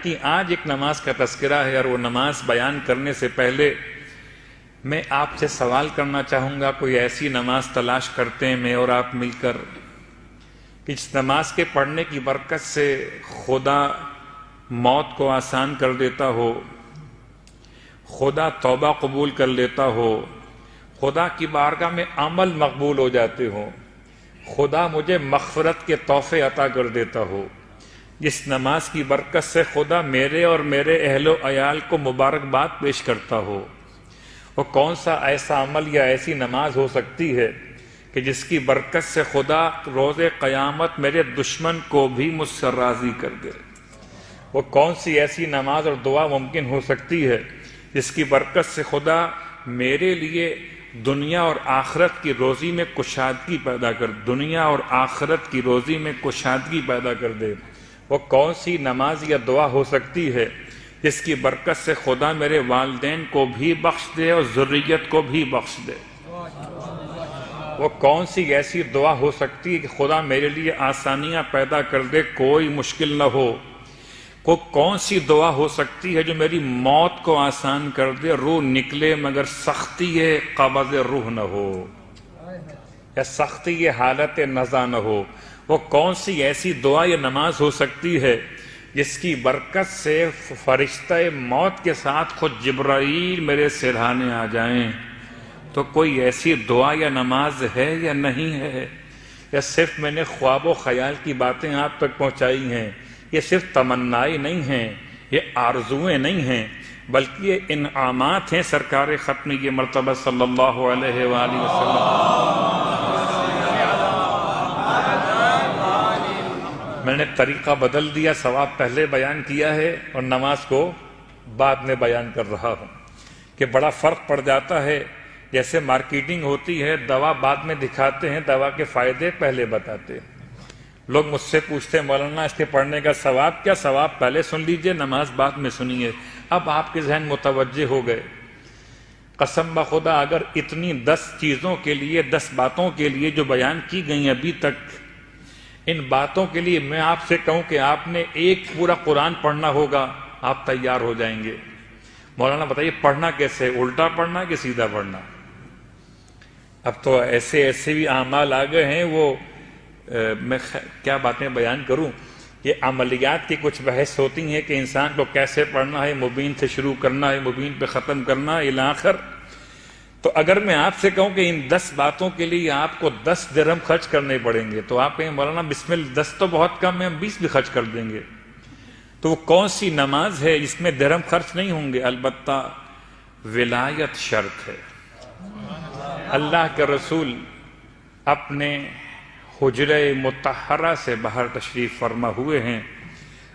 کہ آج ایک نماز کا تذکرہ ہے، اور وہ نماز بیان کرنے سے پہلے میں آپ سے سوال کرنا چاہوں گا. کوئی ایسی نماز تلاش کرتے ہیں میں اور آپ مل کر کہ جس نماز کے پڑھنے کی برکت سے خدا موت کو آسان کر دیتا ہو، خدا توبہ قبول کر لیتا ہو، خدا کی بارگاہ میں عمل مقبول ہو جاتے ہوں، خدا مجھے مغفرت کے تحفے عطا کر دیتا ہو. جس نماز کی برکت سے خدا میرے اور میرے اہل و عیال کو مبارکباد پیش کرتا ہو، وہ کون سا ایسا عمل یا ایسی نماز ہو سکتی ہے کہ جس کی برکت سے خدا روز قیامت میرے دشمن کو بھی مجھ سے راضی کر دے؟ وہ کون سی ایسی نماز اور دعا ممکن ہو سکتی ہے جس کی برکت سے خدا میرے لیے دنیا اور آخرت کی روزی میں کشادگی پیدا کر دنیا اور آخرت کی روزی میں کشادگی پیدا کر دے؟ وہ کون سی نماز یا دعا ہو سکتی ہے جس کی برکت سے خدا میرے والدین کو بھی بخش دے اور ذریت کو بھی بخش دے؟ وہ کون سی ایسی دعا ہو سکتی ہے کہ خدا میرے لیے آسانیاں پیدا کر دے، کوئی مشکل نہ ہو؟ کون سی دعا ہو سکتی ہے جو میری موت کو آسان کر دے، روح نکلے مگر سختی قبض روح نہ ہو، یا سختی حالت نزا نہ ہو؟ وہ کون سی ایسی دعا یا نماز ہو سکتی ہے جس کی برکت سے فرشتہ موت کے ساتھ خود جبرائیل میرے سرہانے آ جائیں؟ تو کوئی ایسی دعا یا نماز ہے یا نہیں ہے؟ یا صرف میں نے خواب و خیال کی باتیں آپ تک پہنچائی ہیں؟ یہ صرف تمنائیں نہیں ہیں، یہ آرزویں نہیں ہیں، بلکہ یہ انعامات ہیں سرکار ختم یہ مرتبہ صلی اللہ علیہ وآلہ وسلم. میں نے طریقہ بدل دیا، ثواب پہلے بیان کیا ہے اور نماز کو بعد میں بیان کر رہا ہوں کہ بڑا فرق پڑ جاتا ہے. جیسے مارکیٹنگ ہوتی ہے، دوا بعد میں دکھاتے ہیں، دوا کے فائدے پہلے بتاتے ہیں. لوگ مجھ سے پوچھتے ہیں مولانا اس کے پڑھنے کا ثواب کیا؟ ثواب پہلے سن لیجئے، نماز بعد میں سنیے. اب آپ کے ذہن متوجہ ہو گئے. قسم بخدا اگر اتنی 10 چیزوں کے لیے، 10 باتوں کے لیے جو بیان کی گئی ابھی تک، ان باتوں کے لیے میں آپ سے کہوں کہ آپ نے ایک پورا قرآن پڑھنا ہوگا، آپ تیار ہو جائیں گے. مولانا بتائیے پڑھنا کیسے؟ الٹا پڑھنا کہ سیدھا پڑھنا؟ اب تو ایسے بھی اعمال آ گئے ہیں، وہ میں کیا باتیں بیان کروں. یہ عملیات کی کچھ بحث ہوتی ہیں کہ انسان کو کیسے پڑھنا ہے، مبین سے شروع کرنا ہے، مبین پہ ختم کرنا ہے الی آخر. تو اگر میں آپ سے کہوں کہ ان 10 باتوں کے لیے آپ کو 10 درہم خرچ کرنے پڑیں گے، تو آپ کہیں مولانا بسم اللہ 10 تو بہت کم ہے، ہم 20 بھی خرچ کر دیں گے. تو وہ کون سی نماز ہے جس میں درہم خرچ نہیں ہوں گے؟ البتہ ولایت شرط ہے. اللہ کے رسول اپنے حجرہ مطہرہ سے باہر تشریف فرما ہوئے ہیں،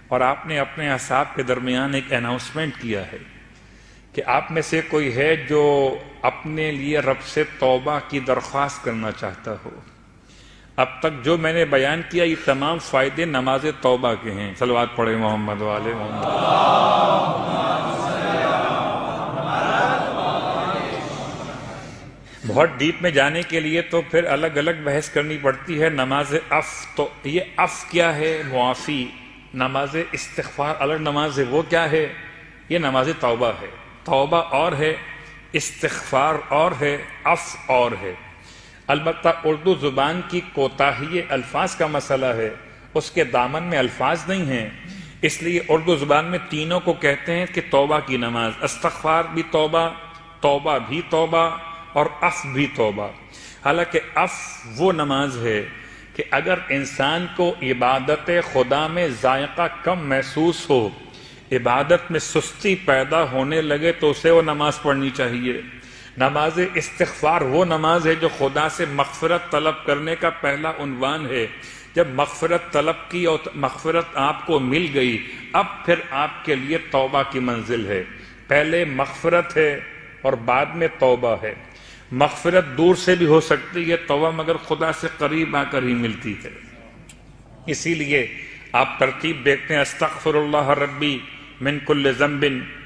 اور آپ نے اپنے اصحاب کے درمیان ایک اناؤنسمنٹ کیا ہے کہ آپ میں سے کوئی ہے جو اپنے لیے رب سے توبہ کی درخواست کرنا چاہتا ہو. اب تک جو میں نے بیان کیا یہ تمام فائدے نماز توبہ کے ہیں. صلوات پڑھیں محمد والے محمد. بہت ڈیپ میں جانے کے لیے تو پھر الگ الگ بحث کرنی پڑتی ہے. نماز تو یہ کیا ہے؟ معافی. نماز استغفار الگ نماز ہے، وہ کیا ہے؟ یہ نماز توبہ ہے. توبہ اور ہے، استغفار اور ہے، اور ہے. البتہ اردو زبان کی کوتاہی الفاظ کا مسئلہ ہے، اس کے دامن میں الفاظ نہیں ہیں، اس لیے اردو زبان میں تینوں کو کہتے ہیں کہ توبہ کی نماز. استغفار بھی توبہ، توبہ بھی توبہ، اور بھی توبہ. حالانکہ وہ نماز ہے کہ اگر انسان کو عبادت خدا میں ذائقہ کم محسوس ہو، عبادت میں سستی پیدا ہونے لگے، تو اسے وہ نماز پڑھنی چاہیے. نماز استغفار وہ نماز ہے جو خدا سے مغفرت طلب کرنے کا پہلا عنوان ہے. جب مغفرت طلب کی اور مغفرت آپ کو مل گئی، اب پھر آپ کے لیے توبہ کی منزل ہے. پہلے مغفرت ہے اور بعد میں توبہ ہے. مغفرت دور سے بھی ہو سکتی ہے، توبہ مگر خدا سے قریب آ کر ہی ملتی ہے. اسی لیے آپ ترتیب دیکھتے ہیں، استغفر اللہ ربی من کل ذنب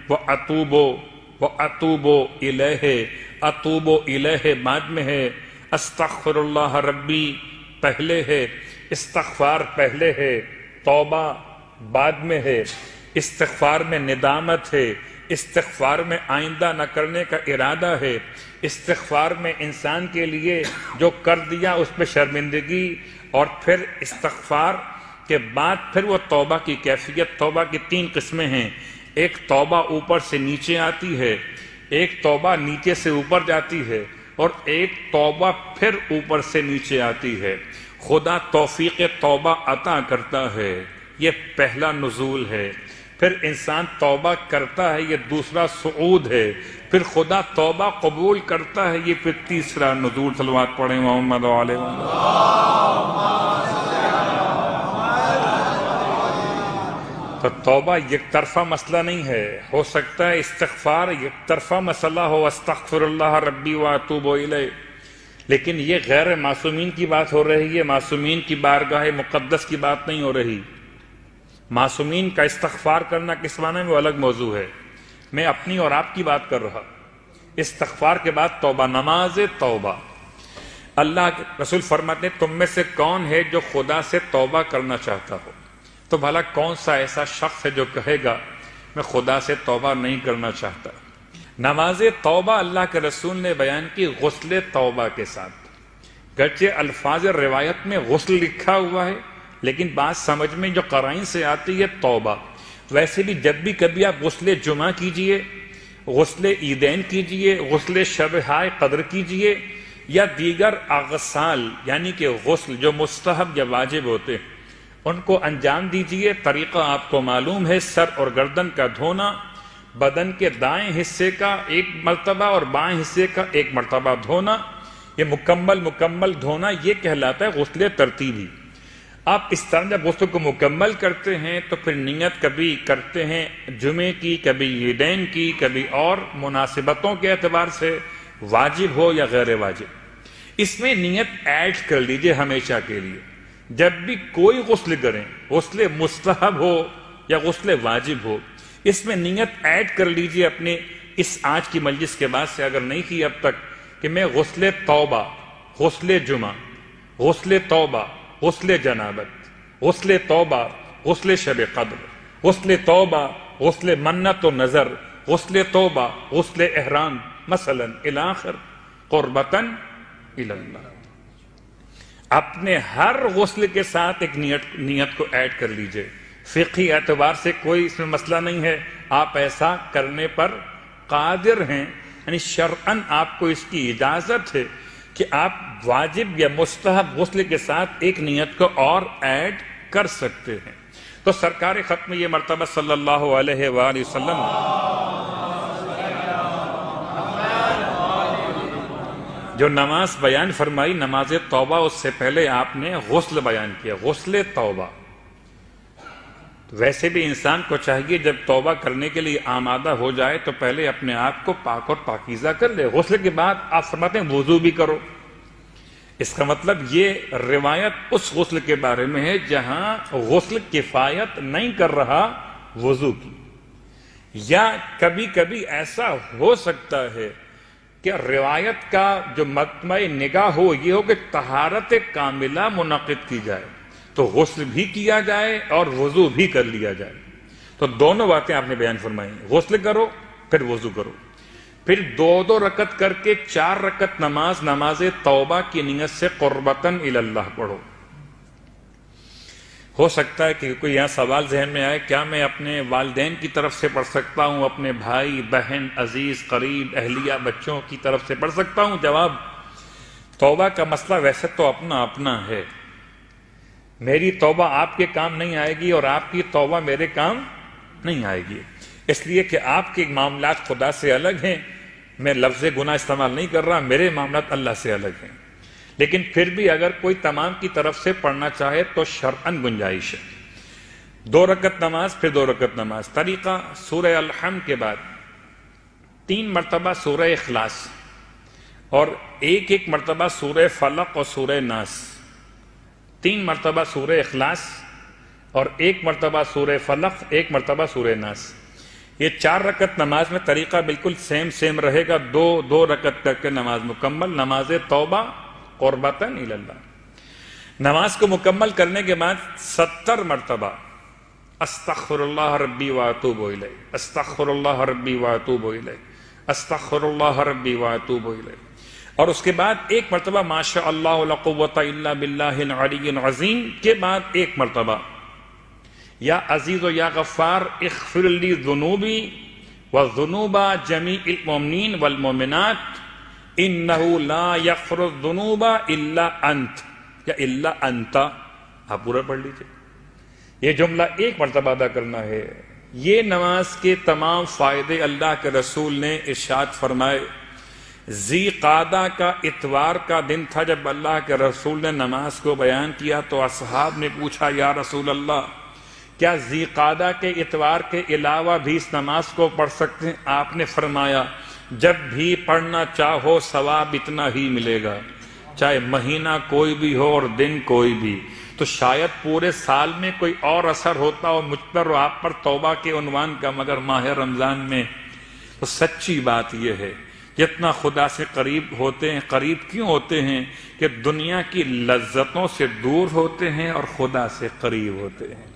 واتوب الیہ. اتوب الیہ بعد میں ہے، استغفر اللہ ربی پہلے ہے، استغفار پہلے ہے، توبہ بعد میں ہے. استغفار میں ندامت ہے، استغفار میں آئندہ نہ کرنے کا ارادہ ہے، استغفار میں انسان کے لیے جو کر دیا اس پہ شرمندگی، اور پھر استغفار کے بعد پھر وہ توبہ کی کیفیت۔ توبہ کی 3 قسمیں ہیں، ایک توبہ اوپر سے نیچے آتی ہے، ایک توبہ نیچے سے اوپر جاتی ہے، اور ایک توبہ پھر اوپر سے نیچے آتی ہے۔ خدا توفیق توبہ عطا کرتا ہے، یہ پہلا نزول ہے۔ پھر انسان توبہ کرتا ہے، یہ دوسرا صعود ہے۔ پھر خدا توبہ قبول کرتا ہے، یہ پھر تیسرا نزول۔ صلوات پڑھیں محمد علیہ وسلم۔ تو توبہ یک طرفہ مسئلہ نہیں ہے، ہو سکتا ہے استغفار یک طرفہ مسئلہ ہو، استغفر اللہ ربی واتوب الیہ، لیکن یہ غیر معصومین کی بات ہو رہی ہے، معصومین کی بارگاہ مقدس کی بات نہیں ہو رہی۔ معصومین کا استغفار کرنا کس معنی میں وہ الگ موضوع ہے، میں اپنی اور آپ کی بات کر رہا۔ استغفار کے بعد توبہ، نماز توبہ۔ اللہ کے رسول فرماتے ہیں تم میں سے کون ہے جو خدا سے توبہ کرنا چاہتا ہو؟ تو بھلا کون سا ایسا شخص ہے جو کہے گا میں خدا سے توبہ نہیں کرنا چاہتا؟ نماز توبہ اللہ کے رسول نے بیان کی غسل توبہ کے ساتھ، گرچہ الفاظ روایت میں غسل لکھا ہوا ہے لیکن بات سمجھ میں جو قرائن سے آتی ہے توبہ۔ ویسے بھی جب بھی کبھی آپ غسل جمعہ کیجئے، غسل عیدین کیجئے، غسل شب ہائے قدر کیجئے، یا دیگر اغسال یعنی کہ غسل جو مستحب یا واجب ہوتے ہیں ان کو انجام دیجئے۔ طریقہ آپ کو معلوم ہے، سر اور گردن کا دھونا، بدن کے دائیں حصے کا 1 مرتبہ اور بائیں حصے کا 1 مرتبہ دھونا، یہ مکمل دھونا یہ کہلاتا ہے غسل ترتیبی۔ آپ اس طرح جب غسل کو مکمل کرتے ہیں تو پھر نیت کبھی کرتے ہیں جمعے کی، کبھی عیدین کی، کبھی اور مناسبتوں کے اعتبار سے واجب ہو یا غیر واجب، اس میں نیت ایڈ کر لیجئے ہمیشہ کے لیے۔ جب بھی کوئی غسل کریں، غسل مستحب ہو یا غسل واجب ہو، اس میں نیت ایڈ کر لیجئے اپنے اس آج کی مجلس کے بعد سے، اگر نہیں کی اب تک، کہ میں غسل توبہ، غسل جمعہ، غسل توبہ، غسل جنابت، غسل توبہ، غسل شب قدر، غسل توبہ، غسل منت و نظر، غسل توبہ، غسل احرام مثلا الاخر قربتاً الی اللہ۔ اپنے ہر غسل کے ساتھ ایک نیت کو ایڈ کر لیجئے۔ فقہی اعتبار سے کوئی اس میں مسئلہ نہیں ہے، آپ ایسا کرنے پر قادر ہیں، یعنی شرعاً آپ کو اس کی اجازت ہے کہ آپ واجب یا مستحب غسل کے ساتھ ایک نیت کو اور ایڈ کر سکتے ہیں۔ تو سرکار ختم یہ مرتبہ صلی اللہ علیہ وآلہ وسلم جو نماز بیان فرمائی، نماز توبہ، اس سے پہلے آپ نے غسل بیان کیا، غسل توبہ۔ ویسے بھی انسان کو چاہیے جب توبہ کرنے کے لیے آمادہ ہو جائے تو پہلے اپنے آپ کو پاک اور پاکیزہ کر لے۔ غسل کے بعد آپ فرماتے ہیں وضو بھی کرو۔ اس کا مطلب یہ روایت اس غسل کے بارے میں ہے جہاں غسل کفایت نہیں کر رہا وضو کی، یا کبھی کبھی ایسا ہو سکتا ہے کہ روایت کا جو مطمع نگاہ ہو یہ ہو کہ طہارت کاملہ منعقد کی جائے، تو غسل بھی کیا جائے اور وضو بھی کر لیا جائے۔ تو دونوں باتیں آپ نے بیان فرمائی، غسل کرو پھر وضو کرو، پھر 2 رکعت کر کے 4 رکعت نماز توبہ کی نیت سے قربتاً الی اللہ پڑھو۔ ہو سکتا ہے کہ کوئی یہاں سوال ذہن میں آئے، کیا میں اپنے والدین کی طرف سے پڑھ سکتا ہوں، اپنے بھائی بہن عزیز قریب اہلیہ بچوں کی طرف سے پڑھ سکتا ہوں؟ جواب، توبہ کا مسئلہ ویسے تو اپنا اپنا ہے، میری توبہ آپ کے کام نہیں آئے گی اور آپ کی توبہ میرے کام نہیں آئے گی، اس لیے کہ آپ کے معاملات خدا سے الگ ہیں، میں لفظ گناہ استعمال نہیں کر رہا، میرے معاملات اللہ سے الگ ہیں۔ لیکن پھر بھی اگر کوئی تمام کی طرف سے پڑھنا چاہے تو شرعاً گنجائش ہے۔ 2 رکعت نماز پھر 2 رکعت نماز۔ طریقہ سورہ الحمد کے بعد 3 مرتبہ سورہ اخلاص اور 1 مرتبہ سورہ فلق اور سورہ ناس، 3 مرتبہ سورہ اخلاص اور 1 مرتبہ سورہ فلق، 1 مرتبہ سورہ ناس۔ یہ 4 رکعت نماز میں طریقہ بالکل سیم رہے گا، 2 رکعت کر کے نماز مکمل، نماز توبہ قربتاً الی اللہ۔ نماز کو مکمل کرنے کے بعد 70 مرتبہ استغفر اللہ ربی واتوب الیہ، استغفر اللہ ربی واتوب الیہ، استغفر اللہ ربی واتوب الیہ۔ اور اس کے بعد ایک مرتبہ ما شاء اللہ لا قوۃ الا باللہ العلی العظیم کے بعد ایک مرتبہ یا عزیز و یا غفار اغفر لی ذنوبی وذنوب جمیع المؤمنین والمؤمنات انہ لا یغفر الذنوب الا انت یا الا انت۔ آپ پورا پڑھ لیجئے، یہ جملہ ایک مرتبہ ادا کرنا ہے۔ یہ نماز کے تمام فائدے اللہ کے رسول نے ارشاد فرمائے۔ ذی قعدہ کا اتوار کا دن تھا جب اللہ کے رسول نے نماز کو بیان کیا تو اصحاب نے پوچھا یا رسول اللہ کیا ذی قعدہ کے اتوار کے علاوہ بھی اس نماز کو پڑھ سکتے ہیں؟ آپ نے فرمایا جب بھی پڑھنا چاہو ثواب اتنا ہی ملے گا، چاہے مہینہ کوئی بھی ہو اور دن کوئی بھی۔ تو شاید پورے سال میں کوئی اور اثر ہوتا ہو مجھ پر اور آپ پر توبہ کے عنوان کا، مگر ماہ رمضان میں تو سچی بات یہ ہے جتنا خدا سے قریب ہوتے ہیں، قریب کیوں ہوتے ہیں کہ دنیا کی لذتوں سے دور ہوتے ہیں اور خدا سے قریب ہوتے ہیں۔